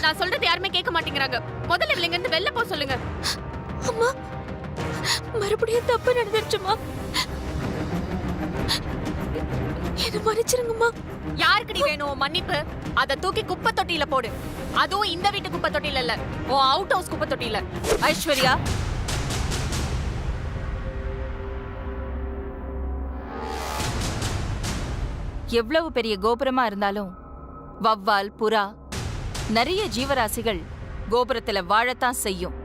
நான் சொல்றது யாருமே கேட்க மாட்டேங்கிறாங்க. முதல்ல இவங்க இருந்து வெளில போ சொல்லுங்க. அம்மா, மறுபடியும் தப்பு நடந்துருச்சுமா. என்ன மன்னிச்சிருங்கம்மா. யாருக்கு நீ வேணும் மன்னிப்பு? அத தூக்கி குப்பை தொட்டியில போடு. அதுவும் இந்த வீட்டு குப்பை தொட்டியில இல்ல, உன் அவுட் ஹவுஸ் குப்பை தொட்டியில. ஐஸ்வர்யா, எவ்வளவு பெரிய கோபுரமா இருந்தாலும் வவ்வால், புறா, நிறைய ஜீவராசிகள் கோபுரத்துல வாழத்தான் செய்யும்.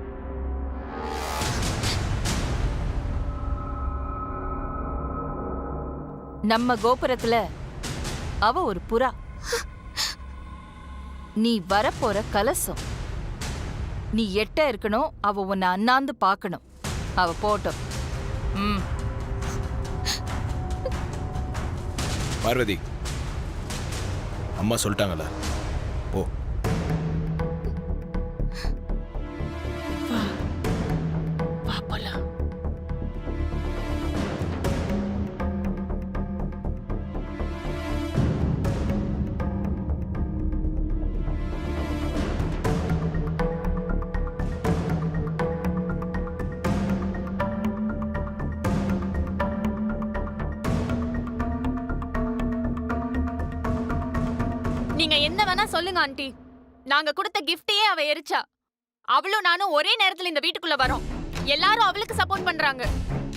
நம்ம கோபுரத்துல அவ ஒரு புறா. நீ வரப்போற கலசம். நீ எட்ட இருக்கணும், அவ உன்னை அண்ணாந்து பார்க்கணும். அவ போட்டோம். பார்வதி, அம்மா சொல்லிட்டாங்கல்ல, போ. நீங்க என்ன வேணா சொல்லுங்க ஆண்டி. நாங்க கொடுத்த கிஃப்டையே அவ எரிச்சா. அவளும் நானும் ஒரே நேரத்துல இந்த வீட்டுக்குள்ள வரோம். எல்லாரும் அவளுக்கு சப்போர்ட் பண்றாங்க.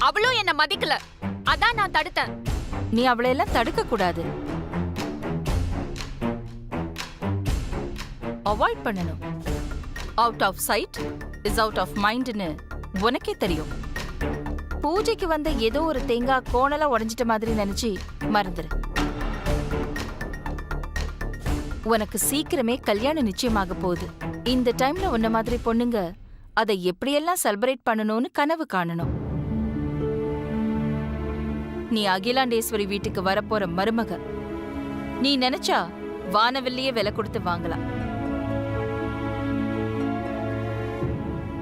அவளும் என்ன மதிக்கல. அதான் நான் தடுத்தேன். நீ அவளையெல்லாம் தடுக்க கூடாது, அவாய்ட் பண்ணணும். Out of sight is out of மைண்ட்னு உனக்கே தெரியும். பூஜைக்கு வந்த ஏதோ ஒரு தேங்காய் கோணலா உடைஞ்சிட்ட மாதிரி நினைச்சு மறந்துரு. உனக்கு சீக்கிரமே கல்யாணம் நிச்சயமாக போகுது. இந்த டைம்ல உன்ன மாதிரி பொண்ணுங்க அதை எப்படியெல்லாம் செலிப்ரேட் பண்ணணும்னு கனவு காணணும். நீ அகிலாண்டேஸ்வரி வீட்டுக்கு வரப்போற மருமக. நீ நினைச்சா வானவில்லையே விலை கொடுத்து வாங்கலாம்.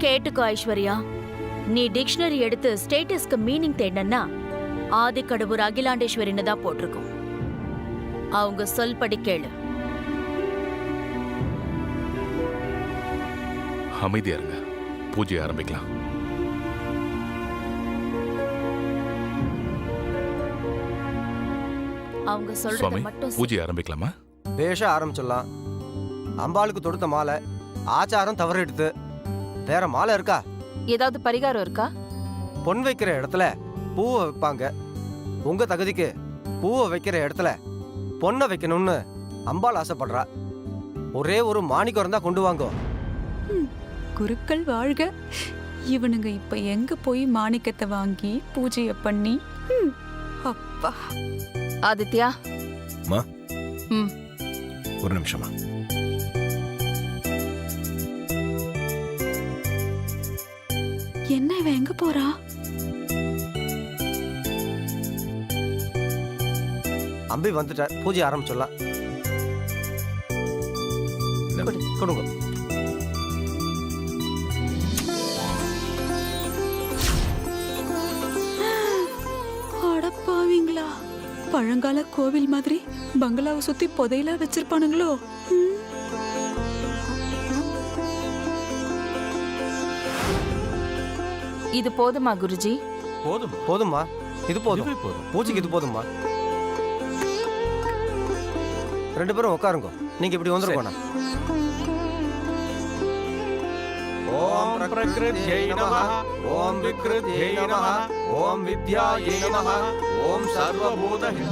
கேட்டுக்கோ ஐஸ்வர்யா, நீ டிக்ஷனரி எடுத்து ஸ்டேட்டஸ்க்கு மீனிங் தேடனா ஆதிக்கடவுர் அகிலாண்டேஸ்வரின்னு தான் போட்டிருக்கும். அவங்க சொல்படி கேளு. அமைதியா இருங்க, பூஜையை ஆரம்பிக்கலாம். அவங்க சொல்றத சுவாமி, மட்டும் பூஜையை ஆரம்பிக்கலாமா? பேஷ ஆரம்பிச்சிடலாம். அம்பாளுக்கு தொடுத்த மாலை ஆச்சாரம் தவறு எடுத்து வேற மாலை இருக்கா? ஏதாவது பரிகாரம் இருக்கா? பொன் வைக்கிற இடத்துல பூவை வைப்பாங்க. உங்க தகுதிக்கு பூவை வைக்கிற இடத்துல பொண்ணை வைக்கணும்னு அம்பாள் ஆசைப்படுறா. ஒரே ஒரு மாணிக்கம் இருந்தா கொண்டு வாங்கோ. குருக்கள் வாழ்க. இவனுங்க இப்ப எங்க போய் மாணிக்கத்தை வாங்கி பூஜைய பண்ணி? அப்பா. ஆதித்யா, அம்மா, ம், ஒரு நிமிஷமா. என்ன இவன் எங்க போறா? அம்பி வந்துட்ட, பூஜை ஆரம்பிச்சிடலாம். கொடுங்க. அடப்பாவீங்களா, பழங்கால கோவில் மாதிரி பங்களாவை சுத்தி புதையலா வச்சிருப்பானுங்களோ? இது போதுமா குருஜி? போதும்மா, இது போதும். பூஜைக்கு இது போதும்மா. ரெண்டு பேரும் உட்காருங்க. நீங்க இப்படி வந்துருக்கோண்ணா. ஓம் பிரகிருத்யை நமஹ, ஓம் விக்ருத்யை நமஹ, ஓம் வித்யாயை நமஹ, ஓம் சர்வபூதஹே.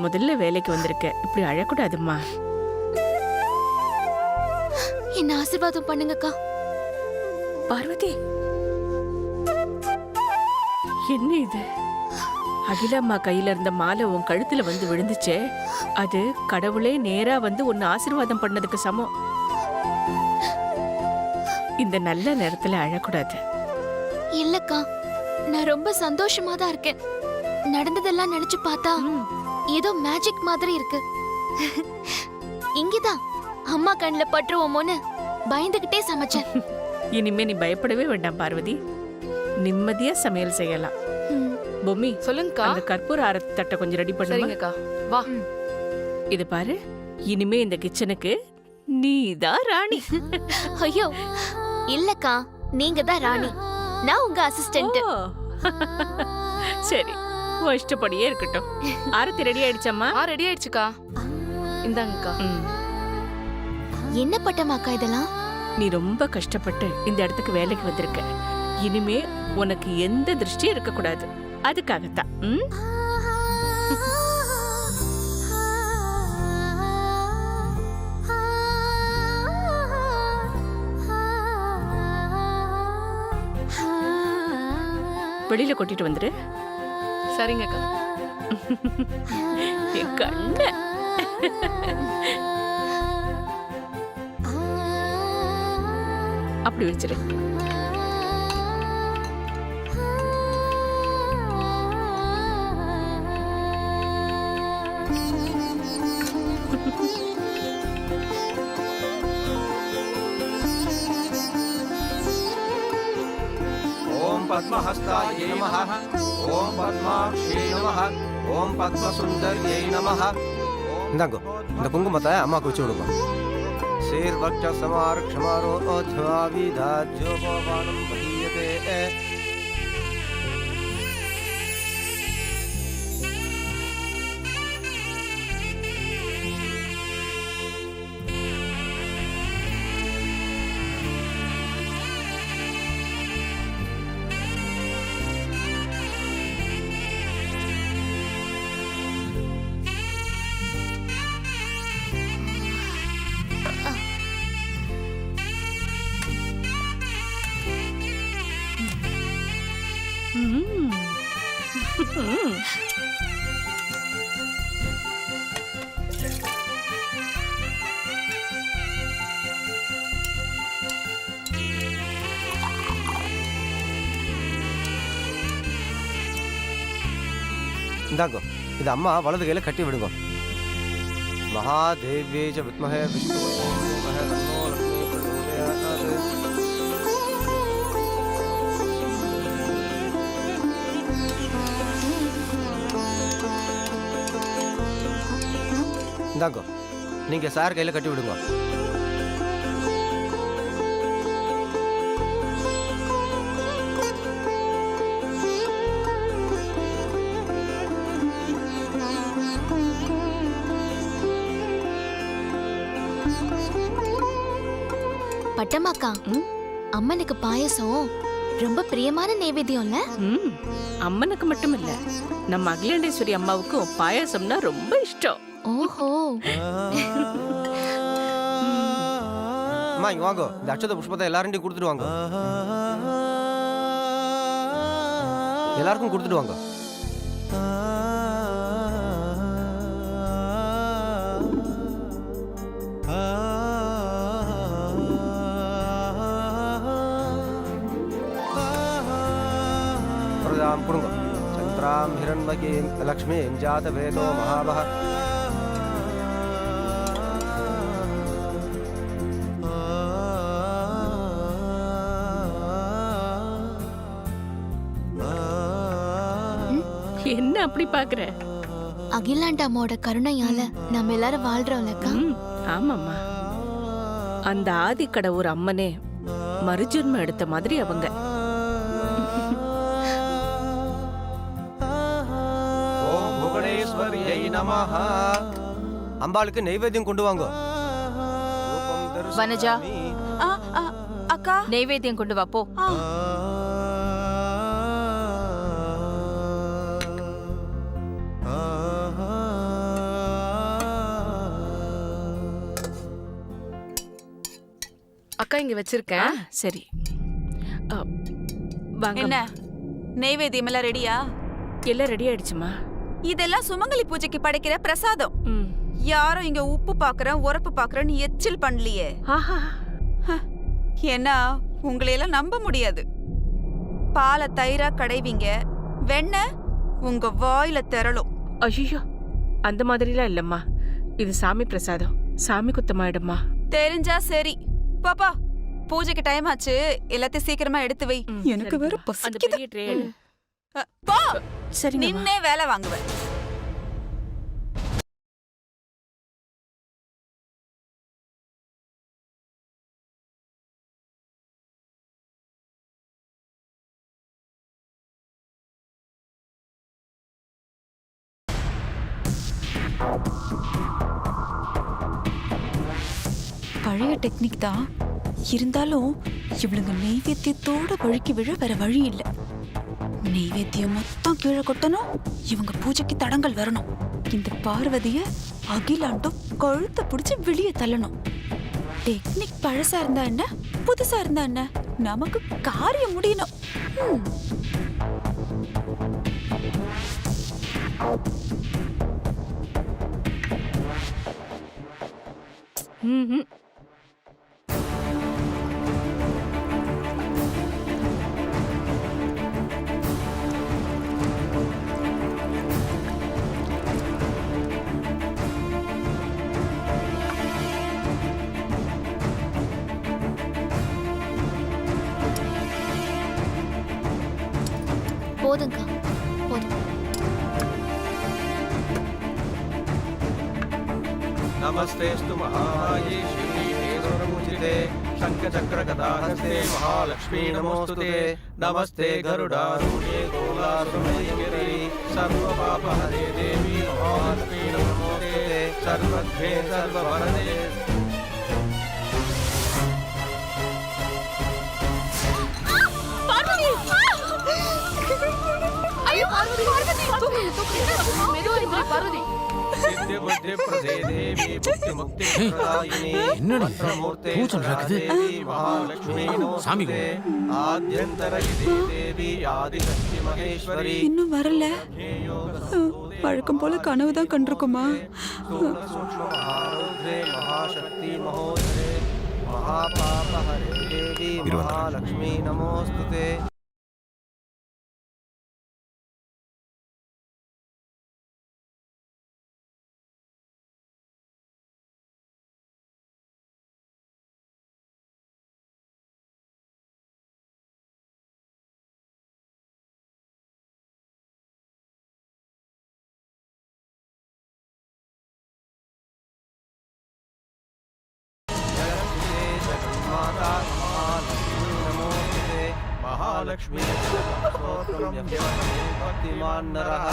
முதல்ல வேலைக்கு வந்திருக்க, இப்படி அழக்கூடாதும்மா. என்ன ஆசீர்வாதம் பண்ணுங்கக்கா. பார்வதி, என்ன இது? அகிலாம்மா கையில இருந்த மாலை உன் கழுத்துல வந்து விழுந்துச்சே, அது கடவுளே நேரா வந்து உன்னை ஆசீர்வாதம் பண்ணதுக்கு சமம். இந்த நல்ல நேரத்துல அழக்கூடாது. இல்லக்கா, நான் ரொம்ப சந்தோஷமா தான் இருக்கேன். நடந்ததெல்லாம் நினைச்சு பார்த்தா ஏதோ மேஜிக் மாதிரி இருக்கு. இங்கதான் அம்மா கண்ணுல பட்டுருவோமோன்னு பயந்துகிட்டே சமைச்சேன். இனிமே நீ பயப்படவே வேண்டாம் பார்வதி. நிம்மதியா சமையல் செய்யலாம். பொம்மி, சொல்லுங்கக்கா. அந்த கற்பூர ஆரத்தி தட்டை கொஞ்சம் ரெடி பண்ணுங்க. சரிங்கக்கா. வா. இது பாரு, இனிமே இந்த கிச்சனுக்கு நீதான் ராணி. ஐயோ இல்லக்கா, நீங்க தான் ராணி, நான் உங்க அசிஸ்டன்ட். ஓ. சரி, உன் இஷ்டப்படியே இருக்கட்டும். ஆரத்தி ரெடி ஆயிடுச்சம்மா? ரெடி ஆயிடுச்சுக்கா. இந்தாங்கக்கா. என்ன பட்டமாக்கா இதெல்லாம்? நீ ரொம்ப கஷ்டப்பட்டு இந்த இடத்துக்கு வேலைக்கு வந்திருக்க. இனிமே உனக்கு எந்த திருஷ்டியும் இருக்கக்கூடாது. அதுக்காகத்தான். வெளியில கொட்டிட்டு வந்துரு. சரிங்கக்கா. என் கண்ணு. அப்படி வச்சிரு. ஓம் பத்மஹஸ்தாயை நமஹ. ஓம் பத்மாக்ஷே நமஹ. ஓம் பத்மசுந்தர்யை நமஹ. இந்தாங்கோ, இந்த குங்குமத்தை அம்மாவுக்கு வச்சு விடுங்க. சீர்வக்ஷ சமார்க்ஷமாரோ ஓத்வாவிதாஜ்யோபவானம் பஹீயதே. இந்தாங்கோ, இது அம்மா வலது கையில கட்டி விடுங்க. மகாதேவ்யே வித்மஹே விஷ்ணுவே தீமஹி தன்னோ லக்ஷ்மீ பிரச்சோதயாத். இந்தாங்கோ, நீங்க சார் கையில கட்டி விடுங்க. பட்டமாக்கா, அம்மனுக்கு பாயசம் ரொம்ப பிரியமான நைவேத்தியம்ல. அம்மனுக்கு மட்டும் இல்ல, நம்ம அகிலாண்டேஸ்வரி அம்மாவுக்கும் பாயாசம்னா ரொம்ப இஷ்டம். ஓஹோ. அம்மா இங்க வாங்கோ, இந்த அட்சத புஷ்பத்தை எல்லாரும் கொடுத்துட்டு வாங்க. எல்லாருக்கும் கொடுத்துட்டு வாங்க. கொடுங்க. சந்திராம் ஹிரண்மகீம் லக்ஷ்மீம் ஜாதவேதோ மகாபஹ. என்ன அப்படி பாக்குற? அகிலாண்டாமோட கருணையால நம்ம எல்லாரும் வாழ்றோம்லக்கா. ஆமாம்மா, அந்த ஆதிக்கடவுர் அம்மனே மறுஜென்மம் எடுத்த மாதிரி அவங்க. அம்பாளுக்கு நைவேத்தியம் கொண்டு வாங்க. வனஜா, அக்கா, நெய்வேத்தியம் கொண்டு வா போ. அக்கா இங்க வச்சிருக்கேன். சரி, வாங்க. என்ன நெய்வேத்தியம் எல்லாம் ரெடியா? எல்லாம் ரெடி ஆயிடுச்சுமா. இதெல்லாம் சுமங்கலி பூஜைக்கு படைக்கிற பிரசாதம். யாரும் இங்க உப்பு பாக்குறேன் உரப்பு பாக்குறேன்னு எச்சில் பண்ணலையே. ஆஹா, ஏன்னா உங்களையெல்லாம் நம்ப முடியாது. பாலை தயிரா கடைவீங்க, வெண்ணெய் உங்க வாயில திரளும். ஐயோ, அந்த மாதிரிலாம் இல்லம்மா. இது சாமி பிரசாதம், சாமி குத்தமாயிடுமா. தெரிஞ்சா சரி. பாப்பா, பூஜைக்கு டைம் ஆச்சு, எல்லாத்தையும் சீக்கிரமா எடுத்து வை. எனக்கு வேற அந்த பசிக்குது. பெரிய ட்ரே எடு. போ, சரி நின்னே வேலை வாங்குவேன். பழைய டெக்னிக் தான் இருந்தாலும் இவளுங்க நெய்வேத்தியத்தோட வழுக்கி விழ வேற வழி இல்ல. நெய்வேத்தியம் மொத்தம் கீழே கொட்டணும், இவங்க பூஜைக்கு தடங்கள் வரணும். இந்த பார்வதிய அகிலாண்டம் கழுத்தை பிடிச்சு வெளியே தள்ளணும். டெக்னிக் பழசா இருந்தா என்ன, புதுசா இருந்தா என்ன, நமக்கு காரியம் முடியணும். ம்ஹும். போதுங்கா, போதும். नमस्तेस्तु महामाये श्रीहेतुरमुचिते शङ्खचक्रगदाहस्ते महालक्ष्मी नमोस्तुते। नमस्ते गरुडारूढे गोलासुरमयूरे सर्वपापहरे देवी महालक्ष्मी नमोस्तुते। सर्वघ्ने सर्ववरदे सिद्धि बुद्धि प्रदे देवी मुक्ति मुक्ति प्रदायिनी मंत्रमूर्ते देवी महालक्ष्मी नमोस्तुते। आद्यंतर देवी आदिशक्ति महेश्वरी. இன்னும் வரல. வழக்கம் போல கனவு தான் கண்டிருக்குமா? सूक्ष्म महारुद्रे महाशक्ति महोदरे महापापहरे देवी महालक्ष्मी नमोस्तुते। माता महालक्ष्मी नमोस्तुते। महालक्ष्मी भक्तिमान नरः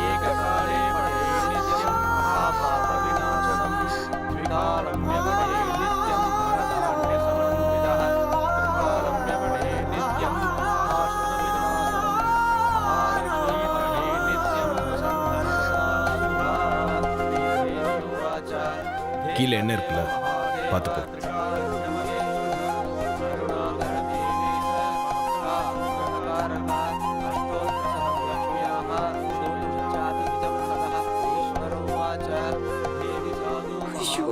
एककाले महापापविनाशनं त्रिकालम्यवने नित्यं धनधान्यसमन्वितः त्रिकालम्यवने नित्यं महालक्ष्मीतले नित्यं प्रसन्नः। கீழே என்ன இருக்குல்ல பார்த்துப்போ. ஐயோ,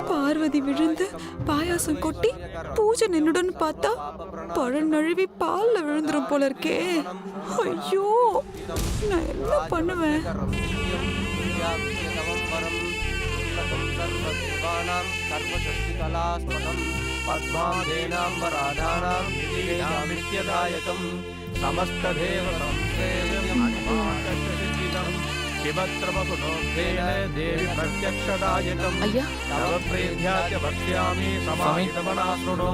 பார்வதி விழுந்து பாயாசம் கொட்டி பூஜை நின்னுடன் பார்த்தா பழம் நழுவி பால்ல விழுந்துரும் போல இருக்கே. ஐயோ, நான் என்ன பண்ணுவேன்? देवी प्रत्यक्षदायकम् ஐயா, नवप्रेध्यात्य भक्ष्यामि समाहितमना शृणु।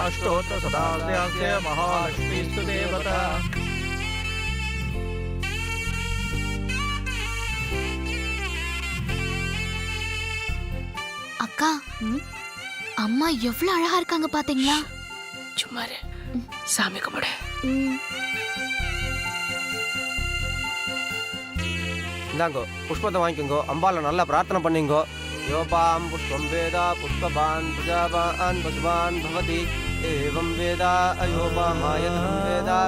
अष्टोत्तर सदास्यास्य महालक्ष्मीस्तु देवता। அக்கா, அம்மா எவ்வளவு அழகா இருக்காங்க பாத்தீங்களா? சும்மா இரு. சாமி கும்பிடு. இந்தாங்கோ புஷ்பத்தை வாங்கிக்கோங்கோ, அம்பால நல்லா பிரார்த்தனை பண்ணிங்கோ. யோபாம் புஷ்பம் வேதா புஷ்பவான் பிரஜாவான் பசுவான் பவதி एवं वेदा अयोपामायतनं वेदा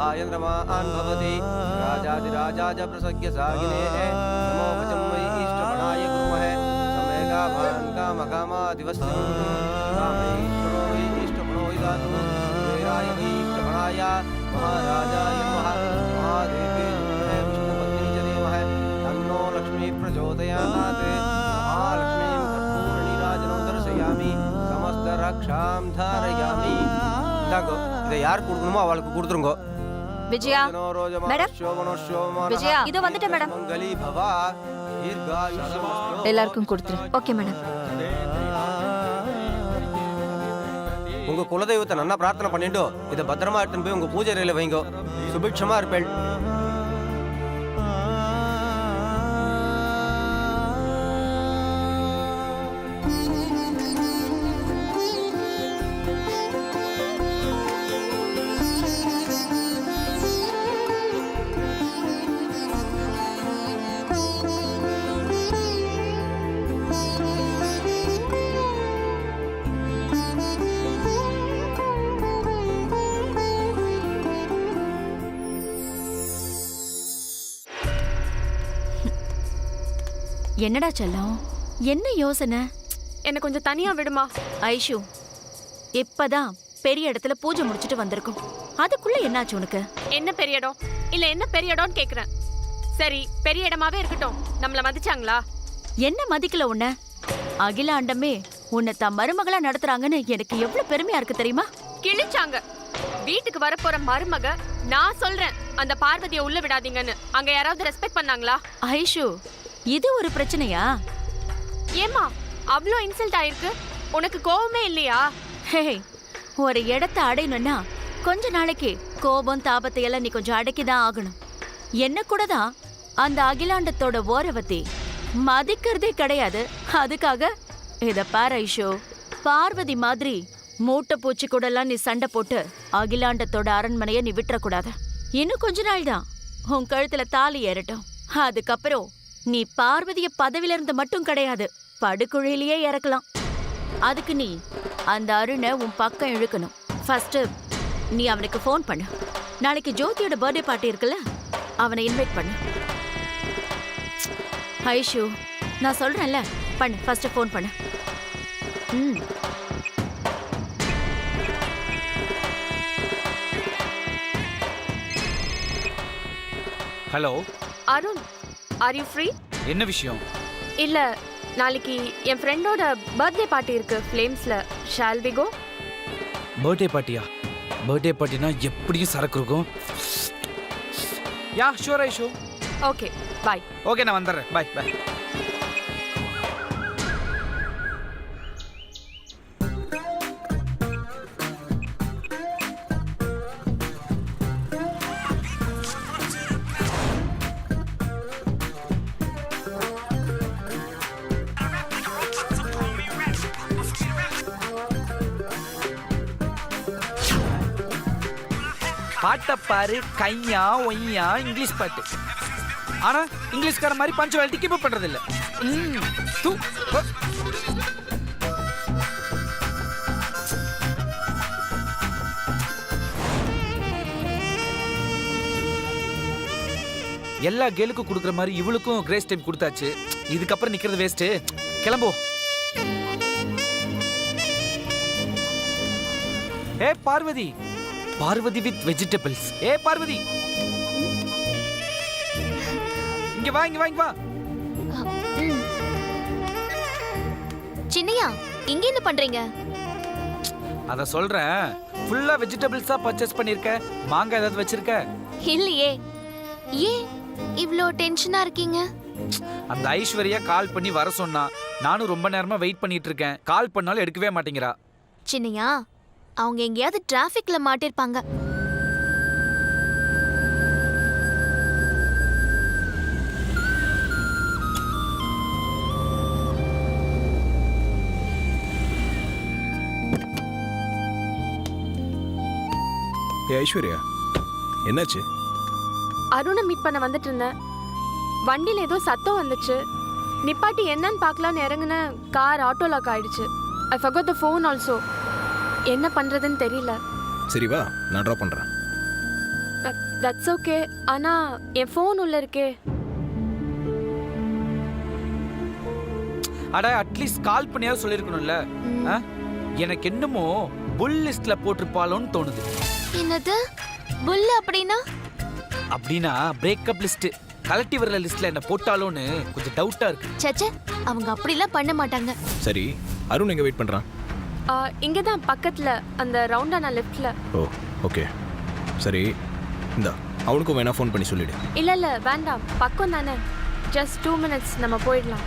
आयन्द्रमान् भवति राजाधिराजाय प्रसज्ञ सागिने नमो वचं वै इष्टमणाय कुर्महे समेगा प्रजावान् कामकामादिवस्यं कामैश्वरो वै इष्टमनो विदातु वीराय वै इष्टमणाय महाराजाय नमः महादेवे नमः विष्णुपत्नी च धीमहि तन्नो लक्ष्मी प्रचोदयात् महालक्ष्मीं कर्पूरनीराजनं दर्शयामि समस्तरक्षां धारयामि இந்தாங்கோ இதை யார் கொடுக்கணுமோ அவளுக்கு கொடுத்துருங்கோ விஜயா மேடம் விஜயா இதோ வந்துட்டேன் மேடம் எல்லாருக்கும் கொடுத்துரு ஓகே மேடம் உங்க குலதெய்வத்தை நல்லா பிரார்த்தனை பண்ணிட்டு இதை பத்திரமா எடுத்துன்னு போய் உங்க பூஜை அறையில வைங்கோ சுபிட்சமா இருப்பேள் என்னடா செல்லம், என்ன யோசனை? என்ன கொஞ்சம் தனியா விடுமா? ஐஷு, இப்பதான் பெரிய இடத்துல பூஜை முடிச்சிட்டு வந்திருக்கோம். அதுக்குள்ள என்னாச்சு உனக்கு? என்ன பெரிய இடம் இல்ல என்ன பெரிய இடம்னு கேக்குறேன். சரி, பெரிய இடமாவே இருக்கட்டும். நம்மள மதிச்சாங்களா? என்ன மதிக்கல உன்ன? அகிலாண்டமே உன்னை தான் மருமகளா நடத்துறாங்கன்னு எனக்கு எவ்வளவு பெருமையா இருக்கு தெரியுமா? கிழிச்சாங்க. வீட்டுக்கு வரப்போற மருமக நான் சொல்றேன் அந்த பார்வதியை உள்ள விடாதீங்கன்னு. அங்க யாராவது ரெஸ்பெக்ட் பண்ணாங்களா? ஐஷு, இது ஒரு பிரச்சனையா? ஏமா அவ்ளோ இன்சல்ட் ஆயிருக்கு? உனக்கு கோபமே இல்லையா? ஹே, ஒரு இடத்தை அடையணும்னா கொஞ்ச நாளைக்கு கோபம் தாபத்தை எல்லாம் நீ கொஞ்சம் அடக்கிதான் ஆகணும். என்ன கூட தான் அந்த அகிலாண்டத்தோட ஓரவத்தி மதிக்கிறதே கிடையாது. அதுக்காக இத பாரு ஐஷோ, பார்வதி மாதிரி மூட்டை பூச்சி கூட எல்லாம் நீ சண்டை போட்டு அகிலாண்டத்தோட அரண்மனைய நீ விட்டுறக்கூடாது. இன்னும் கொஞ்ச நாள் தான் உன் கழுத்துல தாலி ஏறட்டும். அதுக்கப்புறம் நீ பார்வதிய பதவியில இருந்து மட்டும் கிடையாது, படுகுழியிலேயே இறக்கலாம். அதுக்கு நீ அந்த அருணை உன் பக்கம் இழுக்கணும். ஃபர்ஸ்ட் நீ அவனுக்கு ஃபோன் பண்ணு. நாளைக்கு ஜோதியோட பர்த்டே பார்ட்டி இருக்குல்ல, அவனை இன்வைட் பண்ணு. ஐஷு, நான் சொல்றேன்ல, பண்ணு. ஃபர்ஸ்ட் ஃபோன் பண்ணு. Hello Arun, are you free? என்ன விஷயம்? இல்ல, நாளைக்கு என் ஃப்ரெண்டோட பர்த்டே பார்ட்டி இருக்கு ஃப்ளேம்ஸ்ல. Shall we go? பர்த்டே பார்ட்டியா? பர்த்டே பார்ட்டினா எப்படியும் சரக்கு இருக்கும். Yeah sure I sure. Okay, bye. Okay, நான் வந்துடுறேன். பாய் பாய். பாட்டை பாரு, கையா ஒய்யா இங்கிலீஷ் பாட்டு. ஆனா இங்கிலீஷ்கார மாதிரி பஞ்சுவாலிட்டி கீப் பண்றது இல்ல. எல்லா கேலுக்கும் கொடுக்குற மாதிரி இவளுக்கும் கிரேஸ் டைம் கொடுத்தாச்சு. இதுக்கப்புறம் நிக்கிறது வேஸ்ட். கிளம்போ. ஏ பார்வதி, பார்வதி வித் வெஜிடபிள்ஸ். ஏ பார்வதி, இங்க வா, இங்க வா, இங்க வா. சின்னையா, இங்க என்ன பண்றீங்க? அத சொல்றேன். ஃபுல்லா வெஜிடபிள்ஸா பர்ச்சேஸ் பண்ணிருக்க. மாங்காய் ஏதாவது வச்சிருக்க? இல்லையே. ஏன் இவ்ளோ டென்ஷனா இருக்கீங்க? அந்த ஐஸ்வர்யா கால் பண்ணி வர சொன்னா. நானும் ரொம்ப நேரமா வெயிட் பண்ணிட்டு இருக்கேன். கால் பண்ணாலும் எடுக்கவே மாட்டேங்கிறா. சின்னையா, அவங்க எங்கேயாவது டிராஃபிக்ல மாட்டிருப்பாங்க. ஐஸ்வர்யா, என்னாச்சு? அருணை மீட் பண்ண வந்துட்டு இருந்தேன். வண்டியில ஏதோ சத்தம் வந்துச்சு. நிப்பாட்டி என்னன்னு பார்க்கலான்னு இறங்குன. கார் ஆட்டோ லாக் ஆயிடுச்சு. ஐ forgot the phone also. என்ன பண்றதுன்னு தெரியல. சரி வா, நான் ட்ராப் பண்றேன். That's okay. ஆனா என் ஃபோன் உள்ள இருக்கே. அட அட்லீஸ்ட் கால் பண்ணியாவது சொல்லியிருக்கணும்ல. ஆ? எனக்கு என்னமோ புல் லிஸ்ட்ல போட்டிருப்பாளோன்னு தோணுது. என்னது புல் அப்படின்னா? அப்படின்னா பிரேக்கப் லிஸ்ட் கலெக்டிவ் வரல லிஸ்ட்ல என்ன போட்டாலோன்னு கொஞ்சம் டவுட்டா இருக்கு. சச்சே, அவங்க அப்படிலாம் பண்ண மாட்டாங்க. சரி அருண் எங்க வெயிட் பண்றான்? இங்கே தான் பக்கத்தில் அந்த ரவுண்டான லெஃப்டில். ஓ ஓகே சரி இந்தா அவனுக்கும் வேணா ஃபோன் பண்ணி சொல்லிடு. இல்லை இல்லை வேண்டாம், பக்கம் தானே. ஜஸ்ட் 2 minutes நம்ம போயிடலாம்.